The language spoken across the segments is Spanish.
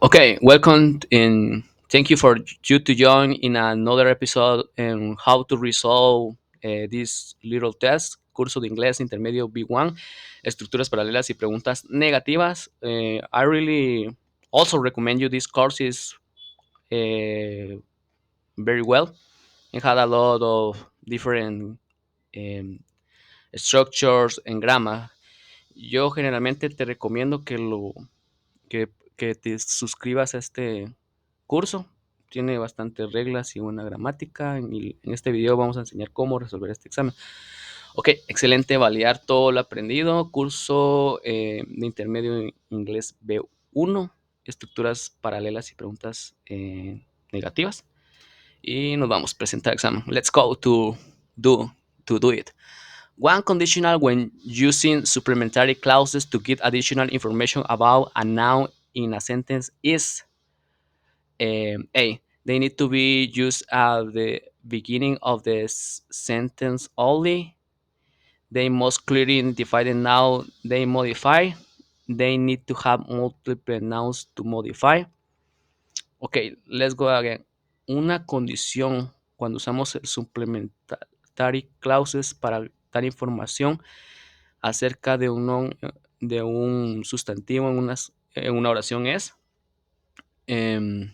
Okay, welcome and thank you for you to join in another episode on how to resolve this little test, curso de inglés intermedio B1, estructuras paralelas y preguntas negativas. I really also recommend you this course is uh, very well. It had a lot of different um, structures and grammar. Yo generalmente te recomiendo que, que te suscribas a este curso. Tiene bastantes reglas y una gramática. Y en este video vamos a enseñar cómo resolver este examen. Ok, excelente, validar todo lo aprendido. Curso de intermedio en inglés B1, estructuras paralelas y preguntas negativas. Y nos vamos a presentar examen. Let's go do, to do it. One conditional when using supplementary clauses to give additional information about a noun in a sentence is A. They need to be used at the beginning of the sentence only. They must clearly identify the noun they modify. They need to have multiple nouns to modify. Ok, let's go again. Una condición cuando usamos el supplementary clauses para dar información acerca de de un sustantivo en una oración es, I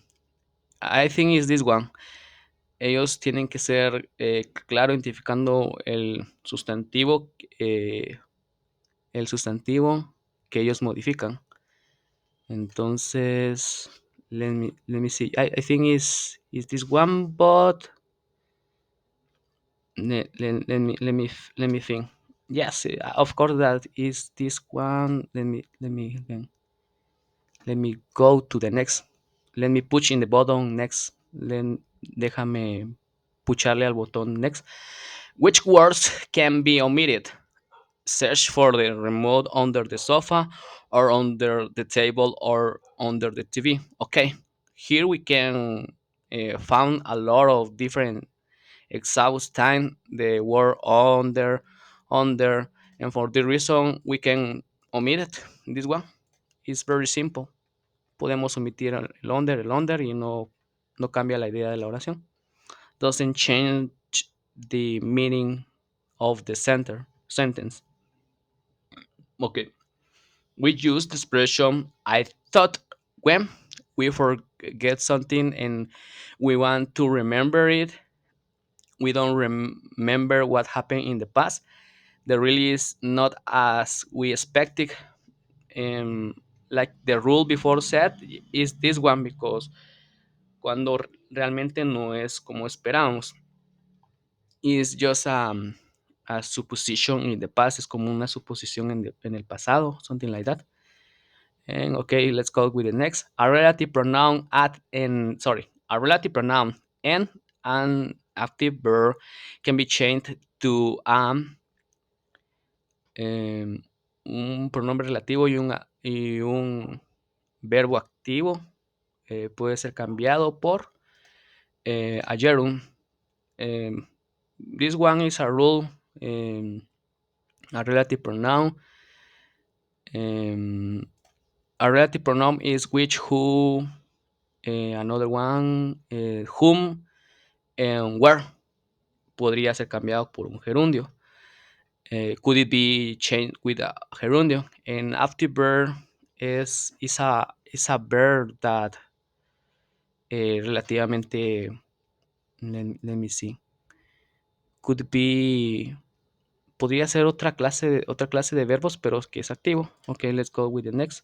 think is this one. Ellos tienen que ser claro identificando eh, el sustantivo que ellos modifican. Entonces, let me see. I think is this one, but let me think. Yes, of course that is this one. Let me go to the next. Let me push in the button next. Déjame pucharle al botón next. Which words can be omitted? Search for the remote under the sofa or under the table or under the TV. Okay, here we can found a lot of different exhaust time the word under, and for the reason we can omit it. This one is very simple. Podemos omitir el under y no cambia la idea de la oración. Doesn't change the meaning of the sentence. Okay. We use the expression I thought when we forget something and we want to remember it. We don't remember what happened in the past. The really is not as we expected. Um, like the rule before said is this one because cuando realmente no es como esperamos. Is just a supposition in the past. Es como una suposición en el pasado, something like that. And okay, let's go with the next. A relative pronoun a relative pronoun and an active verb can be changed to un pronombre relativo y un verbo activo. Puede ser cambiado por a gerund. This one is a rule. A relative pronoun. Um, a relative pronoun is which, who, another one, whom, and where. Podría ser cambiado por un gerundio. Could it be changed with a gerundio? And afterverb is a verb that relativamente, let me see, could be, podría ser otra clase de verbos, pero que es activo. Okay, let's go with the next.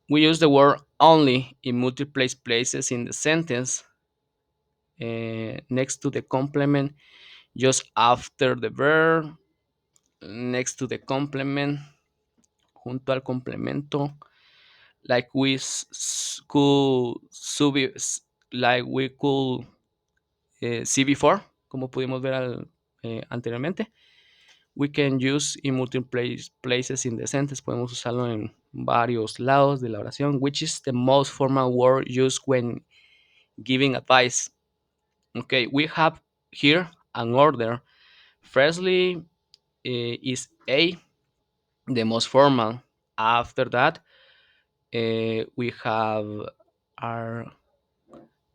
We use the word only in multiple places in the sentence, next to the complement, just after the verb, next to the complement, junto al complemento, like like we could see before, como pudimos ver anteriormente. We can use in multiple places in the sentence. Podemos usarlo en varios lados de la oración. Which is the most formal word used when giving advice? Okay, we have here an order. Firstly, is A, the most formal. After that, We have our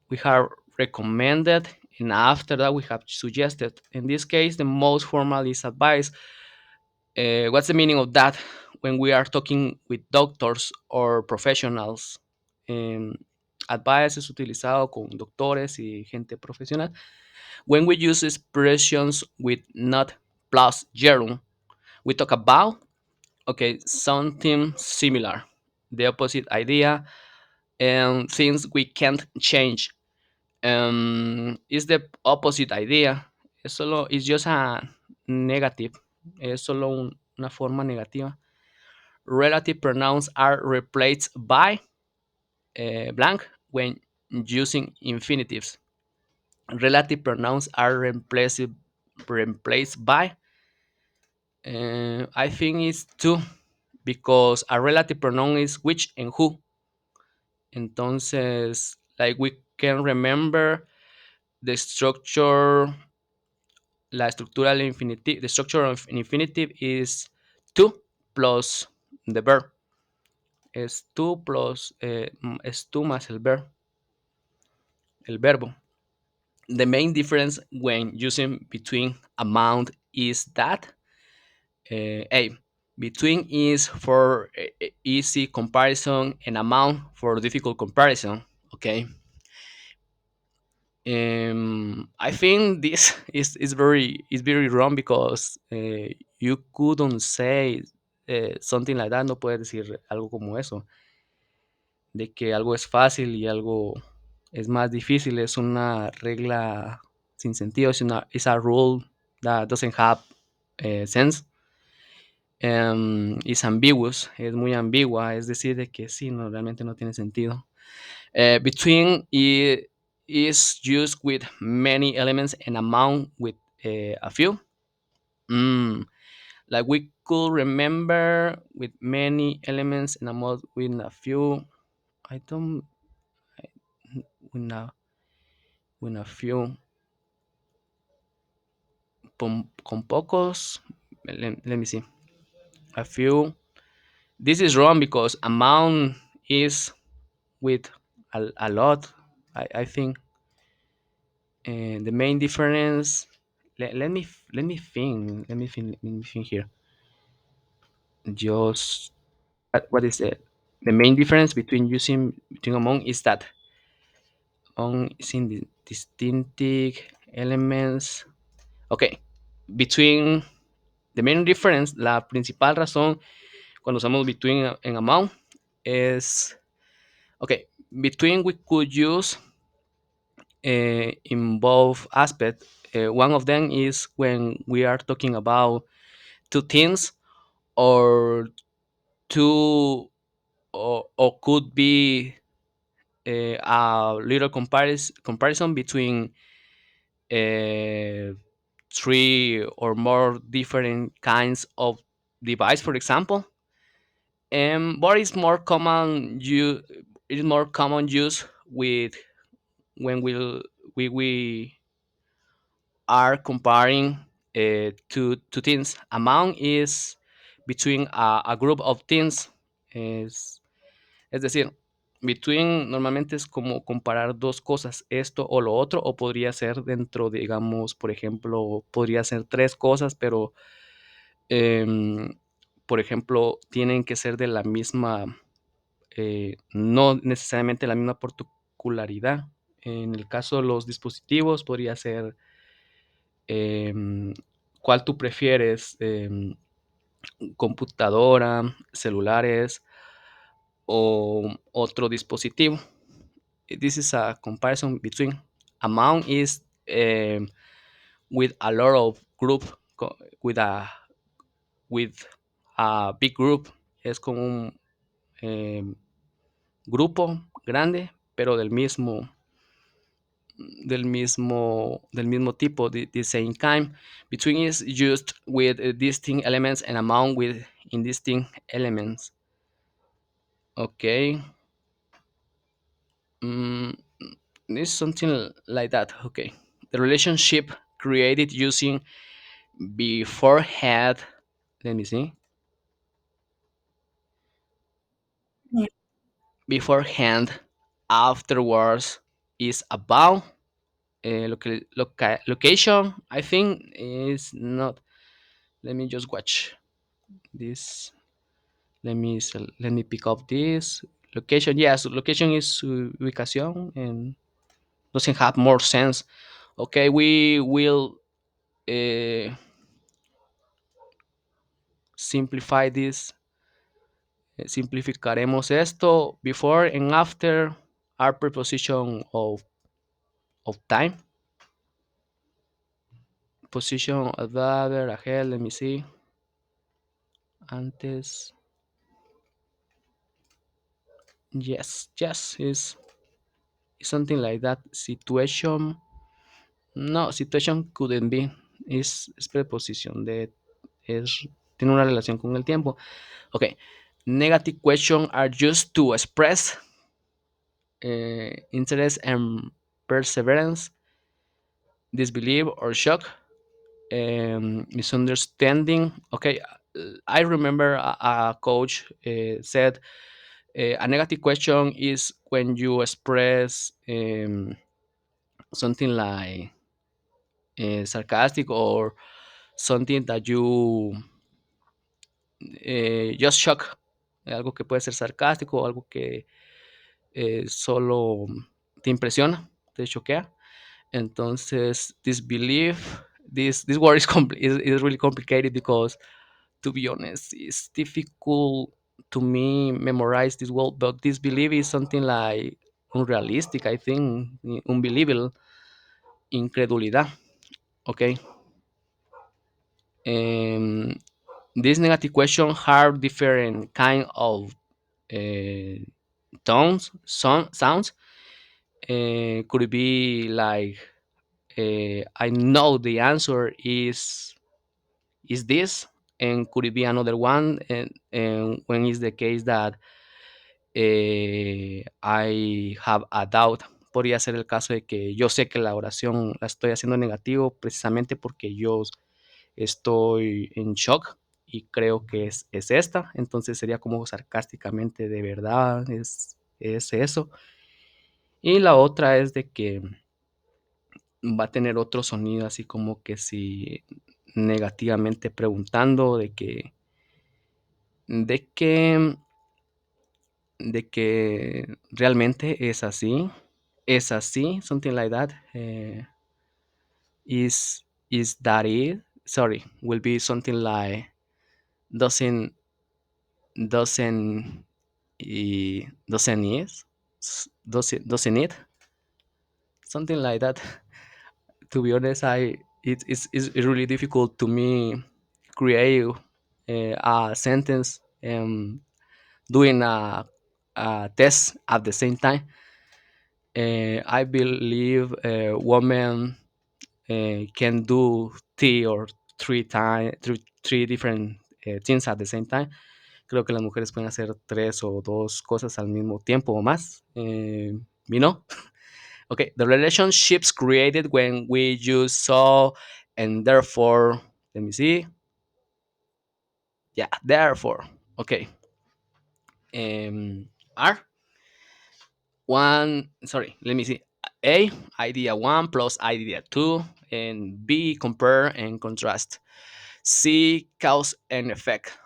we have recommended, and after that we have suggested. In this case, the most formal is advice. What's the meaning of that when we are talking with doctors or professionals? Em, Advice es utilizado con doctores y gente profesional when we use expressions with not plus gerund. We talk about, okay, something similar, the opposite idea, and things we can't change. Is the opposite idea. Es just a negative. Es solo una forma negativa. Relative pronouns are replaced by blank when using infinitives. Relative pronouns are replaced by, I think it's two, because a relative pronoun is which and who. Entonces, like we can remember the structure, la estructura del infinitive, the structure of an infinitive is to plus the verb. Es tú plus, es tú más el verbo. The main difference when using between amount is that A, between is for easy comparison and amount for difficult comparison. Okay. I think this is very wrong because you couldn't say something like that. No puedes decir algo como eso, de que algo es fácil y algo es más difícil. Es una regla sin sentido. Es a rule that doesn't have sense. Es ambiguous, es muy ambigua, es decir, de que sí, no, realmente no tiene sentido. Between is used with many elements and amount with a few. Mm, like we could remember with many elements and amount with a few. I don't with a few con pocos. Let me see. A few. This is wrong because amount is with a lot. I think the main difference. Let me think here. Just what is it? The main difference between using between among is that on is in the distinctive elements. Okay, between the main difference, la principal razón cuando usamos between en amount es okay. Between we could use in both aspects. One of them is when we are talking about two things or two or could be a little comparison between uh, three or more different kinds of device, for example. But it's more common it is more common use with when we are comparing two things. Amount is between a group of things. Es decir, between normalmente es como comparar dos cosas, esto o lo otro, o podría ser dentro, digamos, por ejemplo, podría ser tres cosas, pero, em, por ejemplo, tienen que ser de la misma, no necesariamente la misma particularidad. En el caso de los dispositivos, podría ser em, cuál tú prefieres, computadora, celulares o otro dispositivo. This is a comparison between amount is with a lot of group with a big group. Es como un grupo grande pero del mismo tipo, the same kind. Between is used with distinct elements and amount with indistinct elements. Okay. Mm, it's something like that. Okay. The relationship created using beforehand. Let me see. beforehand, afterwards is about. Location, I think, is not. Let me just watch this. Let me pick up this location. Yes, location is ubicación and doesn't have more sense. Okay, we will uh, simplify this. Simplificaremos esto. Before and after are preposition of time. Position of the other ahead. Let me see. Antes. Yes, yes, is something like that. Situation. No, situation couldn't be. Es preposición de. Tiene una relación con el tiempo. Okay. Negative questions are used to express interest and perseverance, disbelief or shock, misunderstanding. Okay, I remember a coach said a negative question is when you express something like sarcastic or something that you just shock, algo que puede ser sarcástico o algo que solo te impresiona, te choquea. Entonces, disbelief, this word is really complicated because, to be honest, it's difficult to me memorize this word. But disbelief is something like unrealistic, I think, unbelievable, incredulidad. Okay. Um, this negative question have different kind of uh, tones, sounds. Could it be like I know the answer is this, and could it be another one? And when is the case that I have a doubt, podría ser el caso de que yo sé que la oración la estoy haciendo negativo precisamente porque yo estoy en shock y creo que es esta, entonces sería como sarcásticamente, de verdad, es eso. Y la otra es de que va a tener otro sonido así como que si negativamente preguntando de que, de que realmente es así, something like that. Is that it? Sorry, will be something like doesn't doesn't doesn't is doesn't it, something like that. To be honest, it's really difficult to me create a sentence doing a test at the same time. I believe women can do two or three different things at the same time. Creo que las mujeres pueden hacer tres o dos cosas al mismo tiempo o más. You know? Okay, the relationships created when we use so and therefore. Let me see. Yeah, therefore. Okay. Are one. Sorry, let me see. A, idea one plus idea two, and B, compare and contrast. C, cause and effect.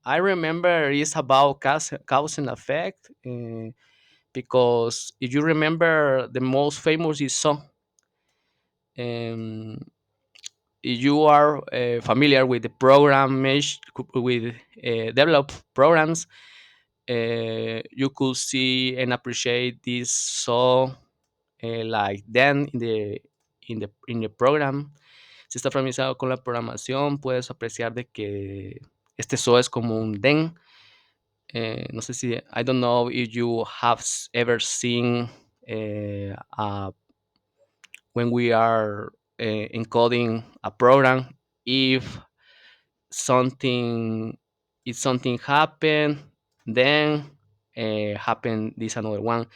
I remember it's about cause and effect because if you remember, the most famous is so. Um, if you are familiar with the program with develop programs, you could see and appreciate this so like then in the program. Si está familiarizado con la programación, puedes apreciar de que este so es como un den. No sé si, I don't know if you have ever seen when we are encoding a program, if something if something happen, then happen this another one.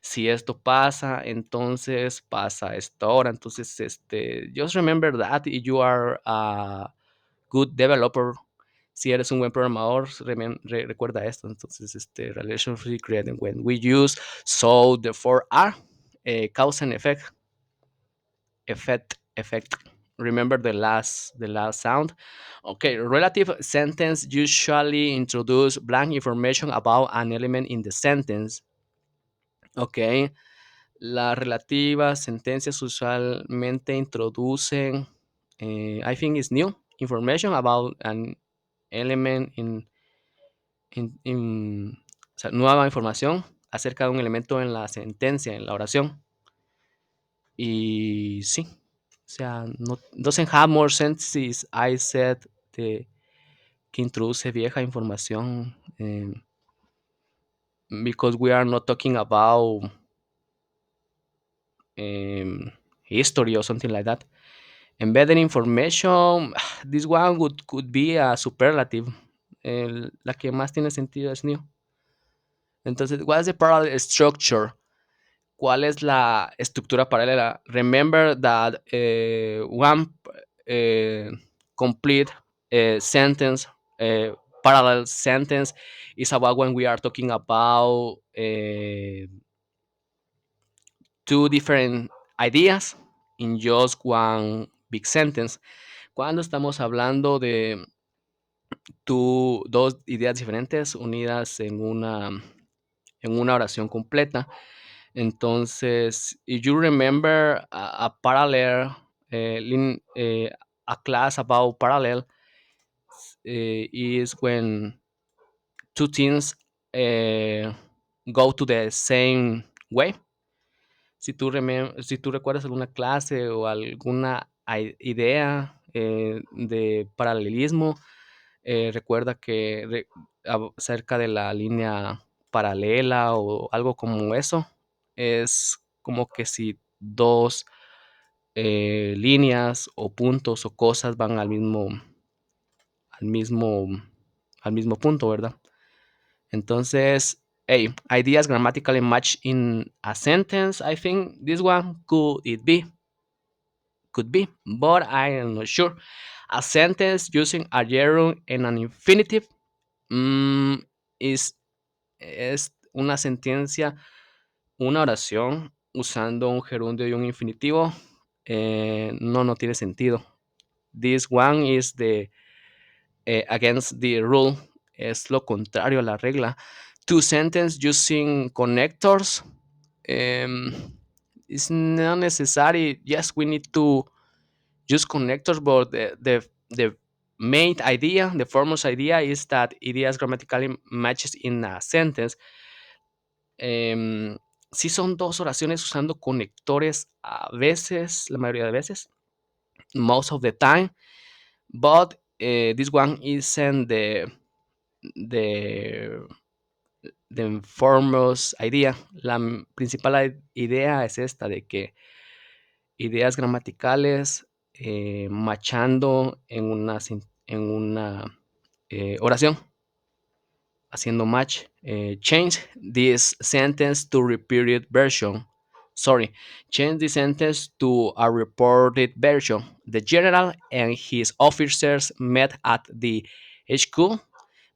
Si esto pasa, entonces pasa esto ahora. Entonces, just remember that if you are a good developer, Si eres un buen programador, recuerda esto. Entonces, relationship created when we use so the four are, cause and effect. Remember the last sound. Okay, relative sentence usually introduce blank information about an element in the sentence. Okay, las relativas sentencias usualmente introducen, I think it's new information about an element o sea, nueva información acerca de un elemento en la sentencia, en la oración. Y sí, o sea, no doesn't have more sense if I said the, que introduce vieja información, because we are not talking about um, history or something like that. Embedded information, this one could be a superlative. La que más tiene sentido es new. Entonces, what is the parallel structure? ¿Cuál es la estructura paralela? Remember that one complete sentence, parallel sentence, is about when we are talking about two different ideas in just one big sentence. Cuando estamos hablando de dos ideas diferentes unidas en una oración completa. Entonces, if you remember a parallel, a class about parallel is when two things uh, go to the same way. Si tú recuerdas alguna clase o alguna idea de paralelismo, recuerda que acerca de la línea paralela o algo como eso, es como que si dos líneas o puntos o cosas van al mismo, al mismo punto, ¿verdad? Entonces, hey, ideas grammatically match in a sentence. I think this one could be, but I am not sure. A sentence using a gerund and an infinitive mm, is, es una sentencia, una oración usando un gerundio y un infinitivo. No tiene sentido. This one is the against the rule. Es lo contrario a la regla. Two sentence using connectors. Um, it's not necessary. Yes, we need to use connectors, but the main idea, the foremost idea is that ideas grammatically matches in a sentence. Sí son dos oraciones usando conectores a veces, la mayoría de veces, most of the time, but this one isn't the, the foremost idea. La principal idea es esta de que ideas gramaticales machando en una oración, haciendo match. Change this sentence to repeated version. Sorry, change the sentence to a reported version. The general and his officers met at the HQ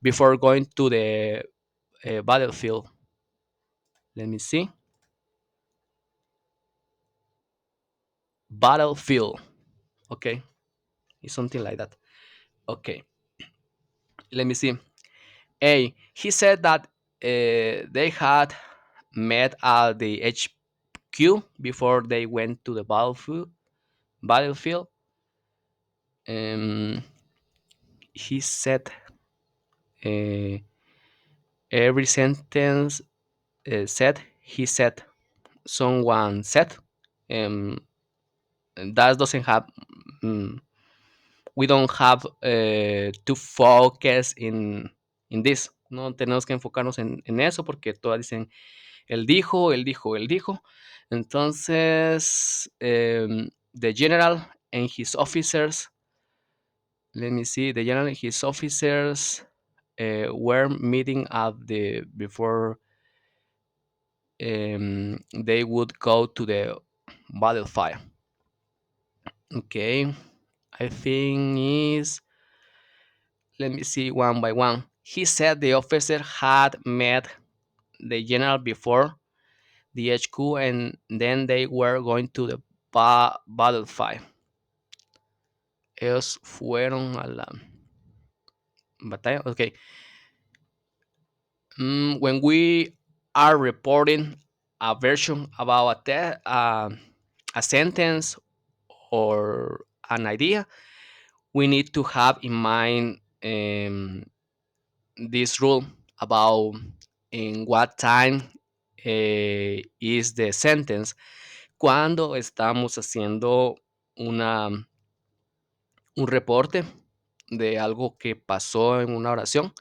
before going to the battlefield. Let me see. Battlefield. Okay, it's something like that. Okay, let me see. A. He said that they had met at the HQ before they went to the battlefield. Um, he said uh, every sentence said. He said. Someone said. Um, that doesn't have. Um, we don't have to focus in this. No tenemos que enfocarnos en eso porque todas dicen él dijo, él dijo, él dijo. Entonces, the general and his officers, let me see, the general and his officers were meeting at the before they would go to the battlefield. Okay, I think is Let me see one by one. He said the officer had met the general before the HQ and then they were going to the battlefield. Ellos fueron a la batalla. Okay. When we are reporting a version about a sentence or an idea, we need to have in mind this rule about in what time is the sentence cuando estamos haciendo una, un reporte de algo que pasó en una oración.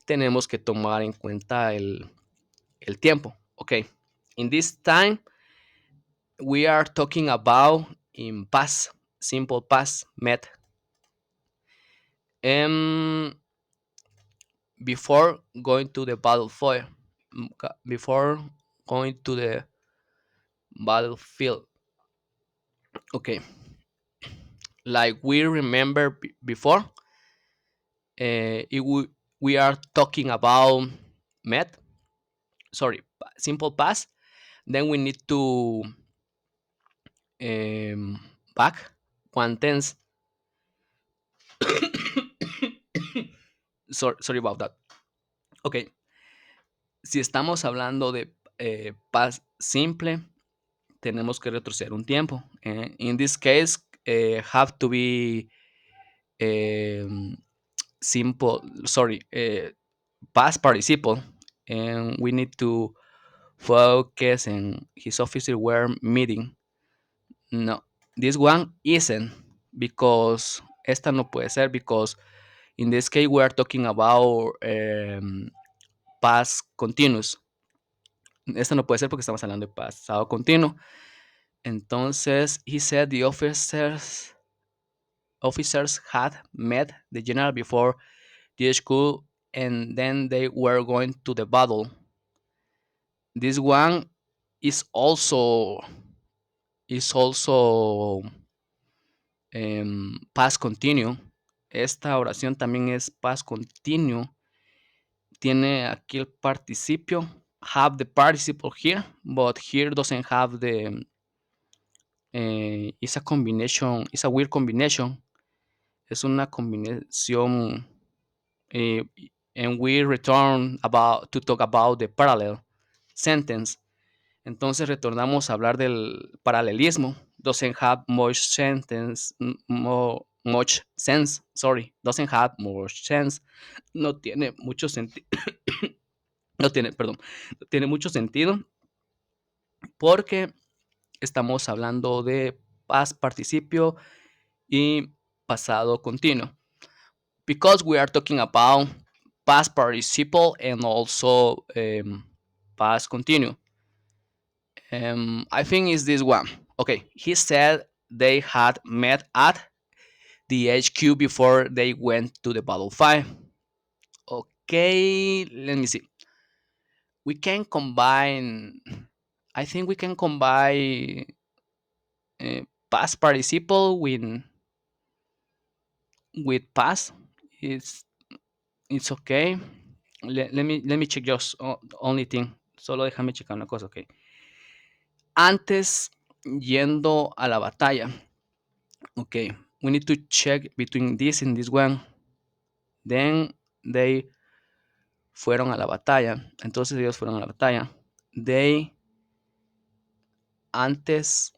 Tenemos que tomar en cuenta el tiempo. Okay. In this time, we are talking about in past, simple past met. Um, Before going to the battlefield, before going to the battlefield. Okay, like we remember before, we are talking about met. Sorry, simple past. Then we need to back one tense. Sorry about that. Ok, si estamos hablando de past simple, tenemos que retroceder un tiempo. In this case, have to be simple, sorry, past participle, and we need to focus and his officer were meeting. No, this one isn't because esta no puede ser because in this case we are talking about past continuous. Esta no puede ser porque estamos hablando de pasado continuo. Entonces, he said the officers had met the general before the school and then they were going to the battle. This one is also past continuo. Esta oración también es past continuo. Tiene aquí el participio. Have the participle here, but here doesn't have the. It's a combination. It's a weird combination. Es una combinación. eh, and we return about to talk about the parallel sentence. Entonces retornamos a hablar del paralelismo. Doesn't have much sentence, much sense. Sorry, doesn't have much sense. No tiene mucho sentido. No tiene, perdón, no tiene mucho sentido porque estamos hablando de past participio y pasado continuo. Because we are talking about past participle and also past continuo. I think it's this one. Okay, he said they had met at the HQ before they went to the battlefield. Okay, let me see. We can combine. I think we can combine past participle with past. It's it's okay. Let me check just only thing. Solo déjame checar una cosa, okay. Antes yendo a la batalla. Okay, we need to check between this and this one. Then they fueron a la batalla. Entonces ellos fueron a la batalla. They antes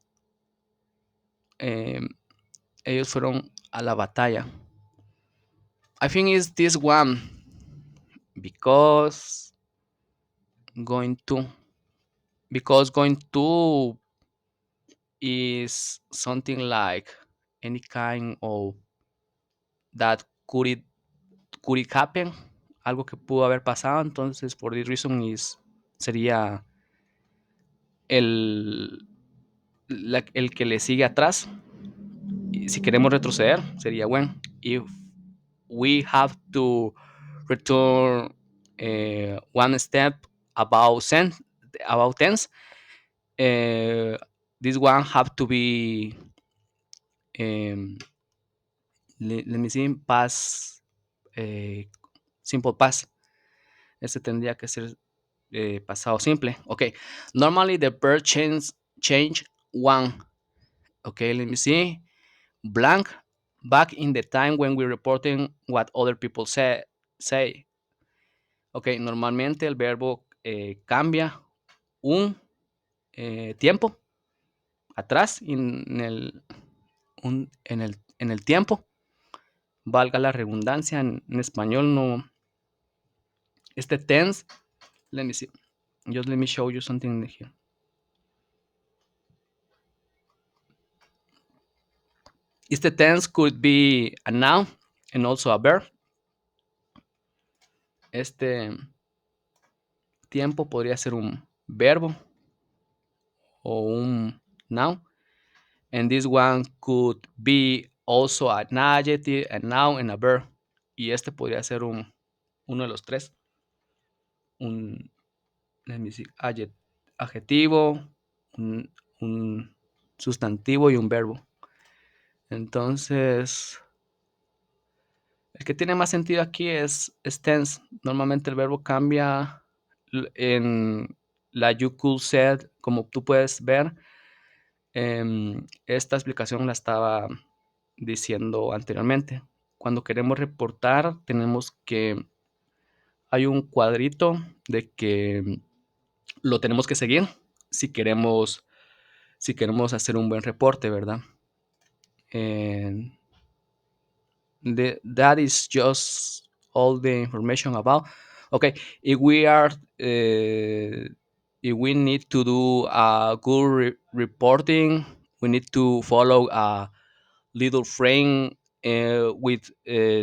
ellos fueron a la batalla. I think it's this one because going to going to is something like any kind of that could it happen, algo que pudo haber pasado. Entonces for this reason is sería el el que le sigue atrás. Y si queremos retroceder sería bueno. If we have to return one step about tense, uh, this one have to be let me see past simple past. Este tendría que ser pasado simple. Okay. Normally the verb change one. Okay, let me see. Blank. Back in the time when we're reporting what other people say. Okay, normalmente el verbo cambia un tiempo atrás en el tiempo. Valga la redundancia, en español no. Este tense, let me see. Just let me show you something here. Este tense could be a noun and also a verb. Este tiempo podría ser un verbo o un noun. And this one could be also an adjective, a noun, and a verb. Y este podría ser uno de los tres. Un, let me see, adjetivo, un sustantivo y un verbo. Entonces, el que tiene más sentido aquí es tense. Normalmente el verbo cambia en la you could said, como tú puedes ver. Esta explicación la estaba diciendo anteriormente. Cuando queremos reportar, tenemos que hay un cuadrito de que lo tenemos que seguir si queremos hacer un buen reporte, ¿verdad? And that is just all the information about. Okay, if we are if we need to do a good reporting, we need to follow a little frame with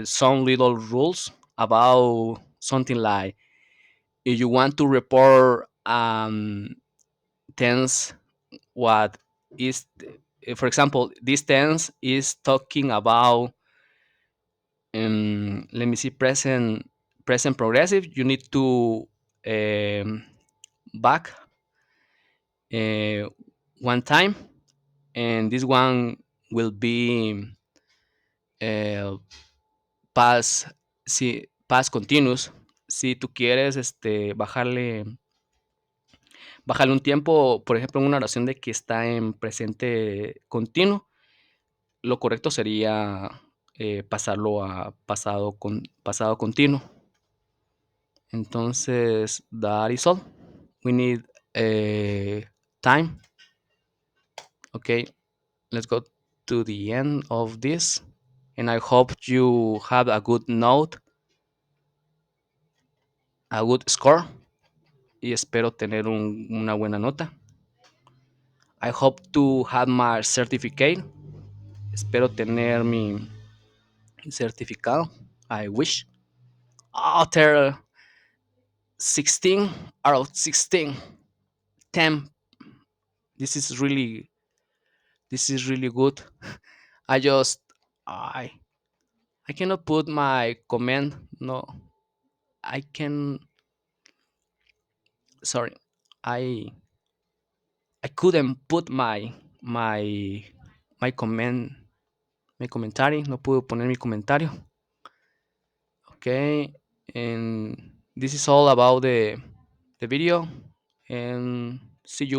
some little rules about something like if you want to report tense what is for example this tense is talking about let me see present progressive, you need to um, back uh, one time, and this one will be uh, past, si, past continuous. Si tú quieres bajarle un tiempo, por ejemplo, en una oración de que está en presente continuo, lo correcto sería pasarlo a pasado continuo. Entonces, that is all. We need time. Okay, let's go to the end of this. And I hope you have a good note, a good score. Y espero tener una buena nota. I hope to have my certificate. Espero tener mi certificado. I wish. After 16 out of 16. 10. This is really good. I just I I cannot put my comment. No, I can. Sorry, I I couldn't put my my comment mi comentario. No pude poner mi comentario. Okay, and this is all about the video. And see you.